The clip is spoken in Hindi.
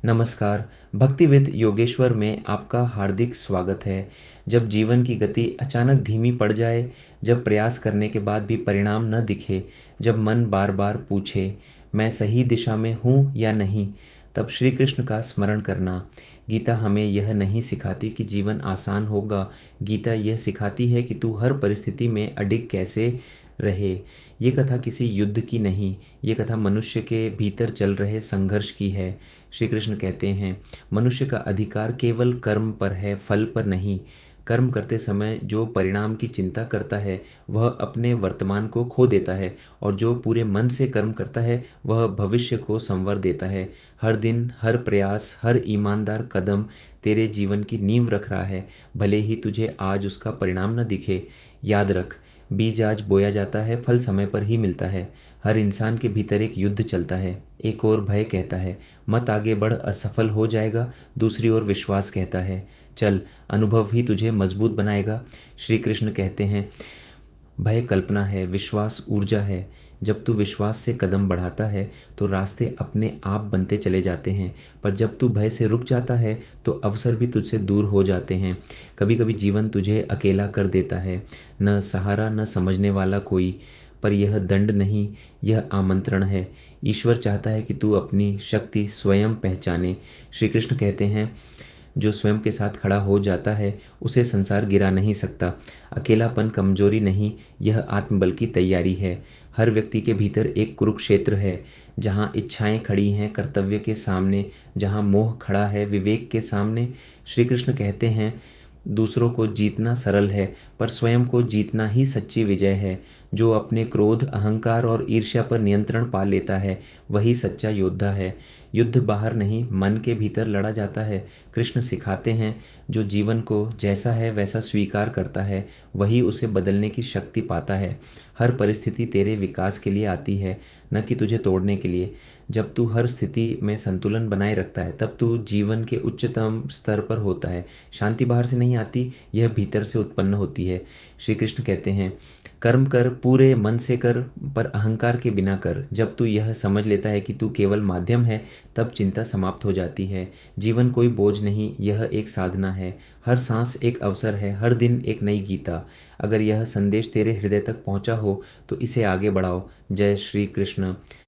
नमस्कार। भक्तिविद योगेश्वर में आपका हार्दिक स्वागत है। जब जीवन की गति अचानक धीमी पड़ जाए, जब प्रयास करने के बाद भी परिणाम न दिखे, जब मन बार बार पूछे मैं सही दिशा में हूँ या नहीं, तब श्री कृष्ण का स्मरण करना। गीता हमें यह नहीं सिखाती कि जीवन आसान होगा। गीता यह सिखाती है कि तू हर परिस्थिति में अडिग कैसे रहे। ये कथा किसी युद्ध की नहीं, ये कथा मनुष्य के भीतर चल रहे संघर्ष की है। श्री कृष्ण कहते हैं, मनुष्य का अधिकार केवल कर्म पर है, फल पर नहीं। कर्म करते समय जो परिणाम की चिंता करता है वह अपने वर्तमान को खो देता है, और जो पूरे मन से कर्म करता है वह भविष्य को संवर देता है। हर दिन, हर प्रयास, हर ईमानदार कदम तेरे जीवन की नींव रख रहा है, भले ही तुझे आज उसका परिणाम न दिखे। याद रख, बीज आज बोया जाता है, फल समय पर ही मिलता है। हर इंसान के भीतर एक युद्ध चलता है। एक और भय कहता है मत आगे बढ़, असफल हो जाएगा। दूसरी ओर विश्वास कहता है चल, अनुभव ही तुझे मजबूत बनाएगा। श्री कृष्ण कहते हैं, भय कल्पना है, विश्वास ऊर्जा है। जब तू विश्वास से कदम बढ़ाता है तो रास्ते अपने आप बनते चले जाते हैं, पर जब तू भय से रुक जाता है तो अवसर भी तुझसे दूर हो जाते हैं। कभी कभी जीवन तुझे अकेला कर देता है, न सहारा न समझने वाला कोई। पर यह दंड नहीं, यह आमंत्रण है। ईश्वर चाहता है कि तू अपनी शक्ति स्वयं पहचाने। श्री कृष्ण कहते हैं, जो स्वयं के साथ खड़ा हो जाता है उसे संसार गिरा नहीं सकता। अकेलापन कमजोरी नहीं, यह आत्मबल की तैयारी है। हर व्यक्ति के भीतर एक कुरुक्षेत्र है, जहाँ इच्छाएं खड़ी हैं कर्तव्य के सामने, जहाँ मोह खड़ा है विवेक के सामने। श्री कृष्ण कहते हैं, दूसरों को जीतना सरल है, पर स्वयं को जीतना ही सच्ची विजय है। जो अपने क्रोध, अहंकार और ईर्ष्या पर नियंत्रण पा लेता है वही सच्चा योद्धा है। युद्ध बाहर नहीं, मन के भीतर लड़ा जाता है। कृष्ण सिखाते हैं, जो जीवन को जैसा है वैसा स्वीकार करता है वही उसे बदलने की शक्ति पाता है। हर परिस्थिति तेरे विकास के लिए आती है, न कि तुझे तोड़ने के लिए। जब तू हर स्थिति में संतुलन बनाए रखता है तब तू जीवन के उच्चतम स्तर पर होता है। शांति बाहर से नहीं आती, यह भीतर से उत्पन्न होती है। श्री कृष्ण कहते हैं, कर्म कर, पूरे मन से कर, पर अहंकार के बिना कर। जब तू यह समझ लेता है कि तू केवल माध्यम है, तब चिंता समाप्त हो जाती है। जीवन कोई बोझ नहीं, यह एक साधना है। हर सांस एक अवसर है, हर दिन एक नई गीता। अगर यह संदेश तेरे हृदय तक पहुंचा हो तो इसे आगे बढ़ाओ। जय श्री कृष्ण।